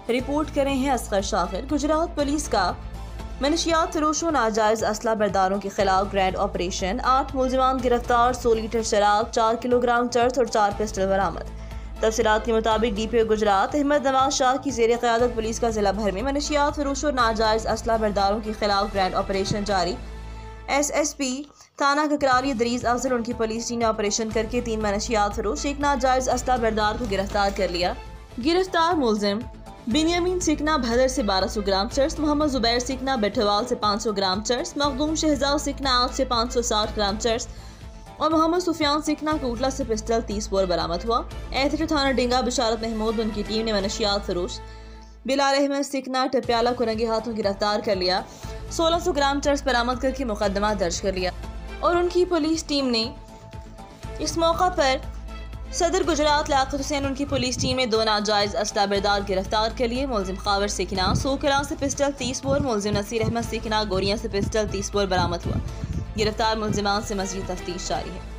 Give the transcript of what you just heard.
Report करें हैं Asghar Shakir. Gujarat police का मनशियात फरोशों नाजायज असला बरदारों के खिलाफ ग्रैंड ऑपरेशन। 8 मुलजिमान गिरफ्तार, 100 लीटर शराब, 4 किलोग्राम चर्स और 4 पिस्टल बरामद। तफसीलात के मुताबिक DPO गुजरात अहमद नवाज शाह की ज़ेर क़यादत पुलिस का जिला भर में मनशियात फरोशों नाजायज असला बरदारों के खिलाफ ग्रैंड ऑपरेशन जारी। SSP थाना ककराली दरीज अफजल उनकी पुलिस टीम ने ऑपरेशन करके 3 मनशियात फरोश, 1 नाजायज असला बरदार को गिरफ्तार कर लिया। गिरफ्तार मुलजिम बिनियामीन सिकना भदर से 1200 ग्राम चर्स, मोहम्मद जुबैर सिकना बेठवाल से 500 ग्राम चर्स, मखदूम शहजाद सिकना आग से 560 ग्राम चर्स और मोहम्मद सुफियान सिकना कोटला से पिस्टल 30 बोर बरामद हुआ। एथर थाना डिंगा बिशारत महमूद उनकी टीम ने मनशियात फरोश बिलाल अहमद सिकना टप्याला को रंगे हाथों गिरफ्तार कर लिया। 1600 ग्राम चर्स बरामद करके मुकदमा दर्ज कर लिया और उनकी पुलिस टीम ने इस मौका पर सदर गुजरात लियाकत हुसैन उनकी पुलिस टीम ने 2 नाजायज असला बरदार गिरफ्तार कर लिए। मुलजिम खावर सिकना सोकला से पिस्टल 30 बोर, मुलजिम नसीर अहमद सिकना गोरियां से पिस्टल 30 बोर बरामद हुआ। गिरफ्तार मुलजिमान से मज़ीद तफ्तीश जारी है।